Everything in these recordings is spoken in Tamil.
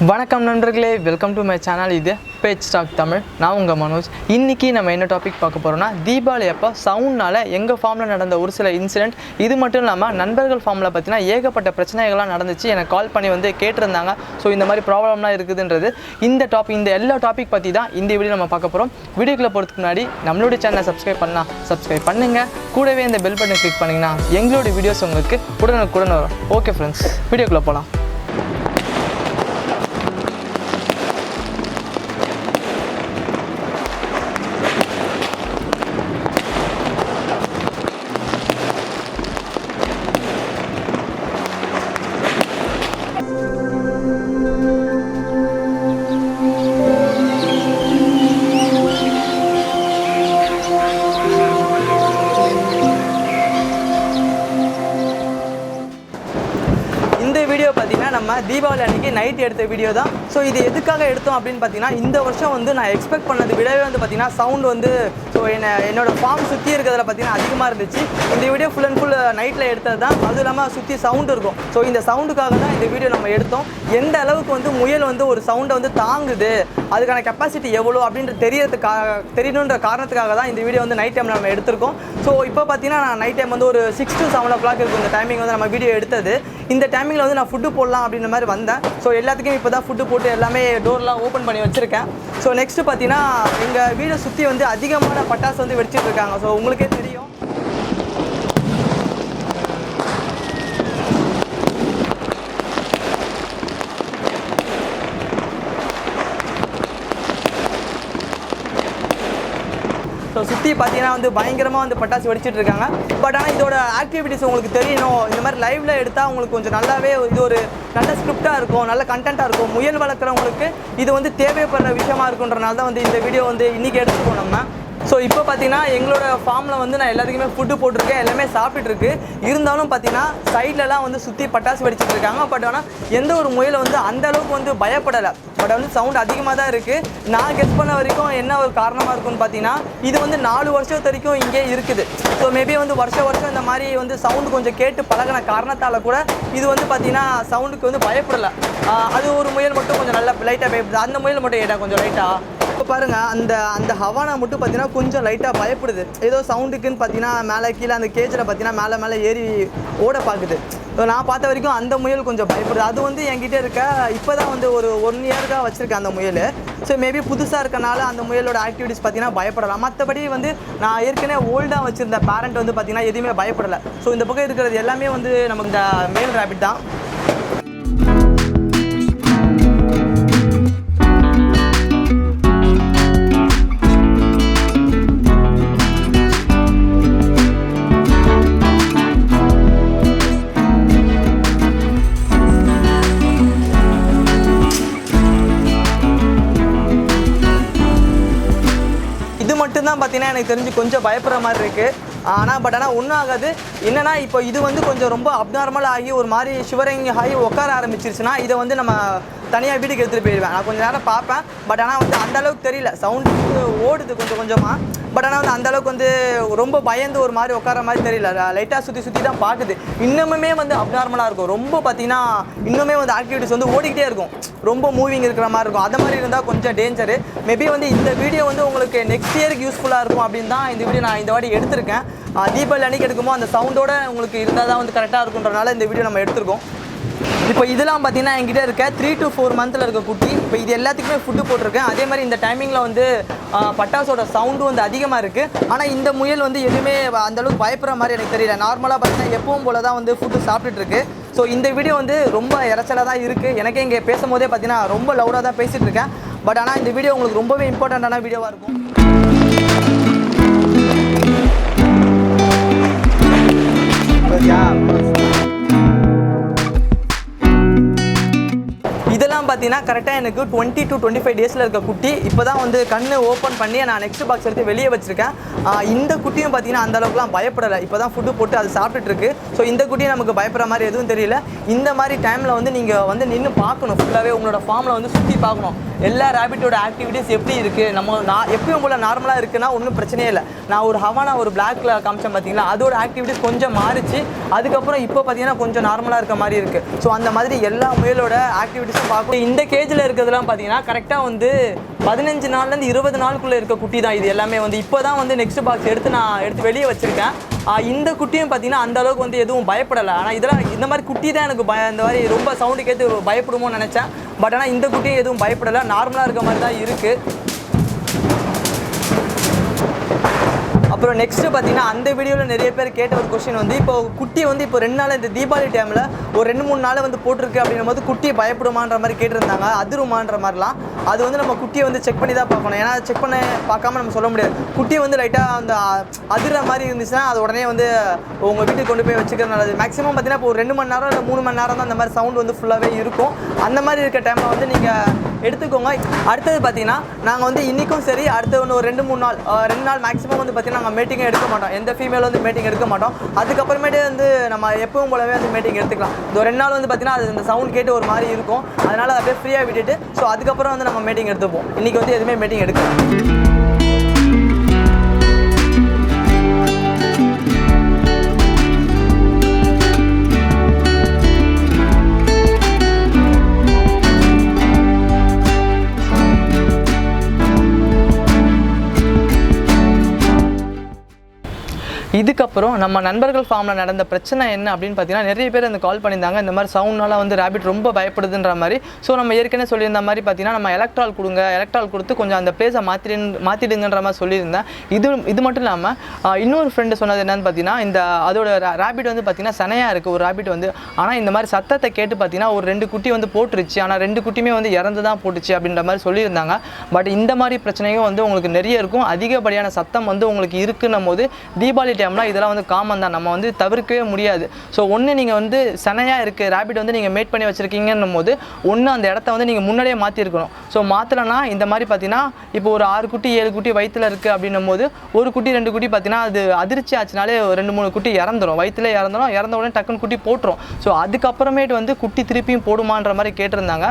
வணக்கம் நண்பர்களே, வெல்கம் டு மை சேனல். இது பேஜ் ஸ்டாக் தமிழ். நான் உங்கள் மனோஜ். இன்றைக்கி நம்ம என்ன டாபிக் பார்க்க போகிறோம்னா, தீபாவளி அப்போ சவுண்ட்னால் எங்கள் ஃபார்மில் நடந்த ஒரு சில இன்சிடென்ட். இது மட்டும் இல்லாமல் நண்பர்கள் ஃபார்மில் பார்த்தீங்கன்னா ஏகப்பட்ட பிரச்சனைகள்லாம் நடந்துச்சு. எனக்கு கால் பண்ணி வந்து கேட்டிருந்தாங்க. ஸோ இந்த மாதிரி ப்ராப்ளம்லாம் இருக்குதுன்றது இந்த எல்லா டாபிக் பற்றி தான் இந்த வீடியோ நம்ம பார்க்க போகிறோம். வீடியோக்குள்ளே போகிறதுக்கு முன்னாடி நம்மளுடைய சேனலை சப்ஸ்கிரைப் பண்ணுங்கள். கூடவே இந்த பெல் பட்டனை கிளிக் பண்ணிங்கன்னா எங்களுடைய வீடியோஸ் உங்களுக்கு உடனுக்குடன் வரும். ஓகே ஃப்ரெண்ட்ஸ், வீடியோக்குள்ளே போகலாம். நம்ம தீபாவளி அன்றைக்கி நைட் எடுத்த வீடியோ தான். ஸோ இது எதுக்காக எடுத்தோம் அப்படின்னு பார்த்தீங்கன்னா, இந்த வருஷம் வந்து நான் எக்ஸ்பெக்ட் பண்ணது விடவே வந்து பார்த்தீங்கன்னா சவுண்ட் வந்து ஸோ என்னோட ஃபார்ம் சுற்றி இருக்கிறதுல பார்த்தீங்கன்னா அதிகமாக இருந்துச்சு. இந்த வீடியோ ஃபுல் அண்ட் ஃபுல் நைட்டில் எடுத்தது தான். அதுவும் இல்லாமல் சுற்றி சவுண்டு இருக்கும். ஸோ இந்த சவுண்டுக்காக தான் இந்த வீடியோ நம்ம எடுத்தோம். எந்த அளவுக்கு வந்து முயல் வந்து ஒரு சவுண்டை வந்து தாங்குது, அதுக்கான கெப்பாசிட்டி எவ்வளோ அப்படின்றது தெரியணுன்ற காரணத்துக்காக தான் இந்த வீடியோ வந்து நைட் டைமில் நம்ம எடுத்திருக்கோம். ஸோ இப்போ பார்த்தீங்கன்னா நான் நைட் டைம் வந்து ஒரு 6 to 7 o'clock இருக்கும் இந்த டைமிங் வந்து நம்ம வீடியோ எடுத்தது. இந்த டைமிங்கில் வந்து நான் ஃபுட்டு போடலாம் அப்படின்ற மாதிரி வந்தேன். ஸோ எல்லாத்துக்கும் இப்போ தான் ஃபுட்டு போட்டு எல்லாமே டோர்லாம் ஓப்பன் பண்ணி வச்சுருக்கேன். ஸோ நெக்ஸ்ட்டு பார்த்தீங்கன்னா எங்கள் வீடை சுற்றி வந்து அதிகமான பட்டாசு வந்து வெடிச்சிட்டு இருக்காங்க. ஸோ உங்களுக்கே தெரியும். ஸோ சுற்றி பார்த்தீங்கன்னா வந்து பயங்கரமாக வந்து பட்டாசு வெடிச்சிட்டு இருக்காங்க. பட் ஆனால் இதோட ஆக்டிவிட்டிஸ் உங்களுக்கு தெரியணும், இந்த மாதிரி லைவில் எடுத்தால் உங்களுக்கு கொஞ்சம் நல்லாவே இது ஒரு நல்ல ஸ்கிரிப்டாக இருக்கும், நல்ல கண்டென்ட்டாக இருக்கும். முயல் வளர்க்குறவங்களுக்கு இது வந்து தேவைப்படுற விஷயமா இருக்குன்றனால தான் வந்து இந்த வீடியோ வந்து இன்றைக்கி எடுத்துக்கோம் நம்ம. ஸோ இப்போ பார்த்தீங்கன்னா எங்களோட ஃபார்மில் வந்து நான் எல்லாத்துக்குமே ஃபுட்டு போட்டிருக்கேன், எல்லாமே சாப்பிட்டுருக்கு. இருந்தாலும் பார்த்தீங்கன்னா சைட்லலாம் வந்து சுற்றி பட்டாசு வெடிச்சிட்டு இருக்காங்க. பட் ஆனால் எந்த ஒரு முயலை வந்து அந்தளவுக்கு வந்து பயப்படலை. பட் வந்து சவுண்ட் அதிகமாக தான் இருக்குது. நான் கெஸ் பண்ண வரைக்கும் என்ன ஒரு காரணமாக இருக்குன்னு பார்த்தீங்கன்னா, இது வந்து 4 வருஷத்து வரைக்கும் இங்கே இருக்குது. ஸோ மேபி வந்து வருஷம் இந்த மாதிரி வந்து சவுண்டு கொஞ்சம் கேட்டு பழகின காரணத்தால் கூட இது வந்து பார்த்தீங்கன்னா சவுண்டுக்கு வந்து பயப்படலை. அது ஒரு முயல் மட்டும் கொஞ்சம் நல்லா லைட்டாக பயப்படுது. அந்த முயல் மட்டும் ஏட்டா கொஞ்சம் லைட்டாக இப்போ பாருங்கள், அந்த ஹவானா மட்டும் பார்த்தீங்கன்னா கொஞ்சம் லைட்டாக பயப்படுது. ஏதோ சவுண்டுக்குன்னு பார்த்தீங்கன்னா மேலே கீழே அந்த கேஜில் பார்த்தீங்கன்னா மேலே ஏறி ஓட பார்க்குது. நான் பார்த்த வரைக்கும் அந்த முயல் கொஞ்சம் பயப்படுது. அது வந்து என்கிட்ட இருக்க இப்போ தான் வந்து ஒரு 1 இயருக்காக வச்சுருக்கேன் அந்த முயல். ஸோ மேபி புதுசாக இருக்கனால அந்த முயலோட ஆக்டிவிட்டிஸ் பார்த்தீங்கன்னா பயப்படலாம். மற்றபடி வந்து நான் ஏற்கனவே ஓல்டாக வச்சுருந்த பேரண்ட் வந்து பார்த்தீங்கன்னா எதுவுமே பயப்படலை. ஸோ இந்த பக்கம் இருக்கிறது எல்லாமே வந்து நமக்கு இந்த மேல் ரேபிட் தான். மட்டும்தான் பார்த்தீங்கன்னா எனக்கு தெரிஞ்சு கொஞ்சம் பயப்படுற மாதிரி இருக்குது. ஆனால் ஒன்றும் ஆகாது. என்னென்னா இப்போ இது வந்து கொஞ்சம் ரொம்ப அப்நார்மல் ஆகி ஒரு மாதிரி ஷிவரிங் ஆகி உட்கார ஆரம்பிச்சிருச்சுன்னா இதை வந்து நம்ம தனியாக வீட்டுக்கு எடுத்துகிட்டு போயிடுவேன். நான் கொஞ்சம் நேரம் பார்ப்பேன். பட் ஆனால் வந்து அந்தளவுக்கு தெரியல, சவுண்டு ஓடுது கொஞ்சமாக. பட் ஆனால் வந்து அந்தளவுக்கு வந்து ரொம்ப பயந்து ஒரு மாதிரி உட்கார மாதிரி தெரியல. லைட்டாக சுற்றி தான் பார்க்குது. இன்னுமே வந்து அப்நார்மலாக இருக்கும். ரொம்ப பார்த்தீங்கன்னா இன்னுமே வந்து ஆக்டிவிட்டிஸ் வந்து ஓடிக்கிட்டே இருக்கும், ரொம்ப மூவிங் இருக்கிற மாதிரி இருக்கும். அந்த மாதிரி இருந்தால் கொஞ்சம் டேஞ்சரு. மேபி வந்து இந்த வீடியோ வந்து உங்களுக்கு நெக்ஸ்ட் இயருக்கு யூஸ்ஃபுல்லாக இருக்கும் அப்படின்னு தான் இந்த வீடியோ நான் இந்த வாட்டி எடுத்திருக்கேன். தீபாவளி அன்றைக்கி எடுக்கும்போது அந்த சவுண்டோட உங்களுக்கு இருந்தால் தான் வந்து கரெக்டாக இருக்குன்றனால இந்த வீடியோ நம்ம எடுத்துருக்கோம். இப்போ இதெல்லாம் பார்த்தீங்கன்னா என்கிட்ட இருக்க 3 to 4 months இருக்க குட்டி. இப்போ இது எல்லாத்துக்குமே ஃபுட்டு போட்டிருக்கேன். அதே மாதிரி இந்த டைமிங்கில் வந்து பட்டாசோட சவுண்டும் வந்து அதிகமாக இருக்குது. ஆனால் இந்த முயல் வந்து எதுவுமே அந்தளவுக்கு பயப்படுற மாதிரி எனக்கு தெரியல. நார்மலாக பார்த்தீங்கன்னா எப்பவும் போல தான் வந்து ஃபுட்டு சாப்பிட்டுருக்கு. ஸோ இந்த வீடியோ வந்து ரொம்ப இறைச்சலாக தான் இருக்குது. எனக்கே இங்கே பேசும்போதே பார்த்தீங்கன்னா ரொம்ப லவுடாக தான் பேசிகிட்டு இருக்கேன். பட் ஆனால் இந்த வீடியோ உங்களுக்கு ரொம்பவே இம்பார்ட்டண்ட்டான வீடியோவாக இருக்கும். இதெல்லாம் பார்த்தீங்கன்னா கரெக்டாக எனக்கு 20 to 25 டேஸில் இருக்க குட்டி. இப்போ தான் வந்து கண்ணு ஓப்பன் பண்ணி நான் நெக்ஸ்ட் பாக்ஸ் எடுத்து வெளியே வச்சுருக்கேன். இந்த குட்டியும் பார்த்தீங்கன்னா அந்தளவுக்குலாம் பயப்படலை. இப்போ தான் ஃபுட்டு போட்டு அது சாப்பிட்டுருக்கு. ஸோ இந்த குட்டியும் நமக்கு பயப்படுற மாதிரி எதுவும் தெரியல. இந்த மாதிரி டைமில் வந்து நீங்கள் வந்து நின்று பார்க்கணும். ஃபுல்லாகவே உங்களோட ஃபார்மில் வந்து சுற்றி பார்க்கணும். எல்லா ரேபிட்டோட ஆக்டிவிட்டீஸ் எப்படி இருக்குது. நான் எப்பயும் போல் நார்மலாக இருக்குன்னா ஒன்றும் பிரச்சனையே இல்லை. நான் ஒரு ஹவானா ஒரு பிளாக்ல காமிச்சேன் பார்த்தீங்களா, அதோட ஆக்டிவிட்டீஸ் கொஞ்சம் மாறிச்சு. அதுக்கப்புறம் இப்போ பார்த்தீங்கன்னா கொஞ்சம் நார்மலாக இருக்க மாதிரி இருக்குது. ஸோ அந்த மாதிரி எல்லா முயலோட ஆக்டிவிட்டீஸும் பார்க்கணும். இந்த கேஜில் இருக்கிறதுலாம் பார்த்தீங்கன்னா கரெக்டாக வந்து 15 நாள்லேருந்து 20 நாளுக்குள்ளே இருக்க குட்டி தான் இது எல்லாமே வந்து. இப்போ தான் வந்து நெக்ஸ்ட் பாக்ஸ் எடுத்து வெளியே வச்சுருக்கேன். இந்த குட்டியும் பார்த்தீங்கன்னா அந்த அளவுக்கு வந்து எதுவும் பயப்படலை. ஆனால் இதெல்லாம் இந்த மாதிரி குட்டி தான் எனக்கு இந்த மாதிரி ரொம்ப சவுண்டு கேட்டு பயப்படுமோன்னு நினச்சேன். பட் ஆனால் இந்த குட்டியும் எதுவும் பயப்படலை, நார்மலாக இருக்க மாதிரி தான் இருக்குது. அப்புறம் நெக்ஸ்ட்டு பார்த்தீங்கன்னா அந்த வீடியோவில் நிறைய பேர் கேட்ட ஒரு கொஸ்டின் வந்து, இப்போ குட்டி வந்து இப்போ 2 நாள் இந்த தீபாவளி டைமில் ஒரு 2-3 நாள் வந்து போட்டிருக்கு அப்படின்னும் போது குட்டி பயப்படுமான்ற மாதிரி கேட்டிருந்தாங்க, அதிருமான்ற மாதிரிலாம். அது வந்து நம்ம குட்டியை வந்து செக் பண்ணி தான் பார்க்கணும். ஏன்னா செக் பண்ண பார்க்காம நம்ம சொல்ல முடியாது. குட்டி வந்து லைட்டாக அந்த அதிர மாதிரி இருந்துச்சுன்னா அது உடனே வந்து உங்கள் வீட்டுக்கு கொண்டு போய் வச்சுக்கிறது நல்லது. மேக்ஸிமம் பார்த்தீங்கன்னா இப்போ ஒரு 2 மணி நேரம் இல்லை 3 மணி நேரம் தான் அந்த மாதிரி சவுண்ட் வந்து ஃபுல்லாகவே இருக்கும். அந்த மாதிரி இருக்க டைமில் வந்து நீங்கள் எடுத்துக்கோங்க. அடுத்தது பார்த்தீங்கன்னா நாங்கள் வந்து இன்றைக்கும் சரி அடுத்த ஒன்று ஒரு 2-3 நாள் 2 நாள் மேக்ஸிமம் வந்து பார்த்தீங்கன்னா நாங்கள் மீட்டிங்கே எடுக்க மாட்டோம். எந்த ஃபீமேல் வந்து மீட்டிங் எடுக்க மாட்டோம். அதுக்கப்புறமேட்டு வந்து நம்ம எப்பவும் போலவே வந்து மீட்டிங் எடுத்துக்கலாம். இந்த 2 நாள் வந்து பார்த்தீங்கன்னா அது இந்த சவுண்ட் கேட்டு ஒரு மாதிரி இருக்கும். அதனால் அதை அப்படியே ஃப்ரீயாக விட்டுட்டு ஸோ அதுக்கப்புறம் வந்து நம்ம மீட்டிங் எடுத்துப்போம். இன்றைக்கி வந்து எதுவுமே மீட்டிங் எடுக்கலாம். இதுக்கப்புறம் நம்ம நண்பர்கள் ஃபார்மில் நடந்த பிரச்சனை என்ன அப்படின்னு பார்த்தீங்கன்னா நிறைய பேர் அந்த கால் பண்ணியிருந்தாங்க. இந்த மாதிரி சவுண்ட்னால வந்து ரேபிட் ரொம்ப பயப்படுதுன்ற மாதிரி. ஸோ நம்ம ஏற்கனவே சொல்லியிருந்த மாதிரி பார்த்தீங்கன்னா நம்ம எலக்ட்ரால் கொடுங்க, எலக்ட்ரால் கொடுத்து கொஞ்சம் அந்த பிளேஸை மாற்றிடுங்கன்ற மாதிரி சொல்லியிருந்தேன். இது மட்டும் இல்லாமல் இன்னொரு ஃப்ரெண்டு சொன்னது என்னன்னு பார்த்தீங்கன்னா, இந்த அதோட ரேபிட் வந்து பார்த்தீங்கன்னா சனையாக இருக்குது ஒரு ரேபிட் வந்து. ஆனால் இந்த மாதிரி சத்தத்தை கேட்டு பார்த்தீங்கன்னா ஒரு 2 குட்டி வந்து போட்டுருச்சு. ஆனால் 2 குட்டியுமே வந்து இறந்து தான் போட்டுச்சு அப்படின்ற மாதிரி சொல்லியிருந்தாங்க. பட் இந்த மாதிரி பிரச்சனையும் வந்து உங்களுக்கு நிறைய இருக்கும். அதிகப்படியான சத்தம் வந்து உங்களுக்கு இருக்குன்னும் போது தீபாவளி டைம்லாம் இதெல்லாம் வந்து காமன் தான், நம்ம வந்து தவிர்க்கவே முடியாது. ஸோ ஒன்று நீங்கள் வந்து சனையாக இருக்குது ரேபிட் வந்து நீங்கள் மேட் பண்ணி வச்சுருக்கீங்கன்னும் போது ஒன்று அந்த இடத்த வந்து நீங்கள் முன்னாடியே மாற்றிருக்கணும். ஸோ மாற்றலைன்னா இந்த மாதிரி பார்த்தீங்கன்னா இப்போ ஒரு 6 குட்டி 7 குட்டி வயிற்றில் இருக்குது அப்படின்னும் போது ஒரு குட்டி 2 குட்டி பார்த்தீங்கன்னா அது அதிர்ச்சி ஆச்சுனாலே 2-3 குட்டி இறந்துடும், வயிற்றுல இறந்த உடனே டக்குன்னு குட்டி போட்டுரும். ஸோ அதுக்கப்புறமேட்டு வந்து குட்டி திருப்பியும் போடுமான்ற மாதிரி கேட்டிருந்தாங்க.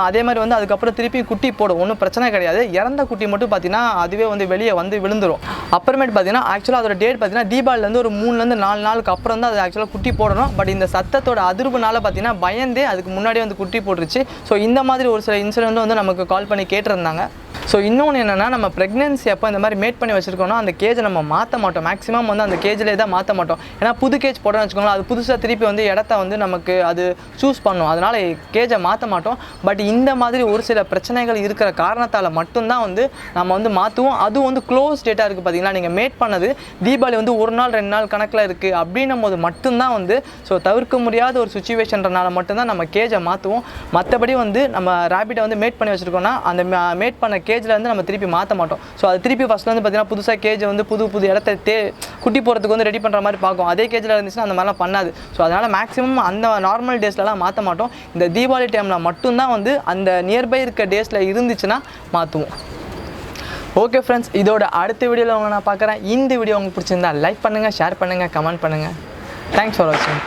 அதே மாதிரி வந்து அதுக்கப்புறம் திருப்பியும் குட்டி போடும், ஒன்றும் பிரச்சனை கிடையாது. இறந்த குட்டி மட்டும் பார்த்தீங்கன்னா அதுவே வந்து வெளியே வந்து விழுந்துடும். அப்புறமேட்டு பார்த்தீங்கன்னா ஆக்சுவலாக அதோட டேட் பார்த்தீங்கன்னா தீபாவளிலேருந்து ஒரு 3-4 நாளுக்கு அப்புறம் தான் அது ஆக்சுவலாக குட்டி போடணும். பட் இந்த சத்தத்தோட அதிர்வுனால பார்த்தீங்கன்னா பயந்தே அதுக்கு முன்னாடியே வந்து குட்டி போட்டுருச்சு. ஸோ இந்த மாதிரி ஒரு சில இன்சிடென்ட் வந்து நமக்கு கால் பண்ணி கேட்டிருந்தாங்க. ஸோ இன்னொன்று என்னென்னா நம்ம ப்ரெக்னென்சி அப்போ இந்த மாதிரி மேட் பண்ணி வச்சுருக்கோம்னா அந்த கேஜை நம்ம மாற்ற மாட்டோம். மேக்ஸிமம் வந்து அந்த கேஜிலே தான் மாற்ற மாட்டோம். ஏன்னா புது கேஜ் போட்டோன்னு வச்சுக்கோங்களேன், அது புதுசாக திருப்பி வந்து இடத்த வந்து நமக்கு அது சூஸ் பண்ணும். அதனால் கேஜை மாற்ற மாட்டோம். பட் இந்த மாதிரி ஒரு சில பிரச்சனைகள் இருக்கிற காரணத்தால் மட்டும்தான் வந்து நம்ம வந்து மாற்றுவோம். அதுவும் வந்து க்ளோஸ் டேட்டாக இருக்குது பார்த்தீங்கன்னா, நீங்கள் மேட் பண்ணது தீபாவளி வந்து 1 நாள் 2 நாள் கணக்கில் இருக்குது அப்படின்னும் போது மட்டும்தான் வந்து ஸோ தவிர்க்க முடியாத ஒரு சுச்சுவேஷன்றனால மட்டும்தான் நம்ம கேஜை மாற்றுவோம். மற்றபடி வந்து நம்ம ரேபிட்டை வந்து மேட் பண்ணி வச்சுருக்கோம்னா அந்த மேட் பண்ண கேஜில் வந்து நம்ம திருப்பி மாற்ற மாட்டோம். ஸோ அது திருப்பி ஃபஸ்ட்டில் வந்து பார்த்தீங்கன்னா புதுசாக கேஜை வந்து புது இடத்த குட்டி போகிறதுக்கு வந்து ரெடி பண்ணுற மாதிரி பார்க்கும். அதே கேஜில் இருந்துச்சுன்னா அந்த மாதிரிலாம் பண்ணாது. ஸோ அதனால் மேக்ஸிமம் அந்த நார்மல் டேஸ்லலாம் மாற்ற மாட்டோம். இந்த தீபாவளி டைமில் மட்டும்தான் வந்து அந்த நியர்பை இருக்க டேஸில் இருந்துச்சுன்னா மாற்றுவோம். ஓகே ஃப்ரெண்ட்ஸ், இதோட அடுத்த வீடியோவில் உங்களை நான் பார்க்குறேன். இந்த வீடியோ உங்களுக்கு பிடிச்சிருந்தா லைக் பண்ணுங்கள், ஷேர் பண்ணுங்கள், கமெண்ட் பண்ணுங்கள். தேங்க்ஸ் ஃபார் வாட்சிங்.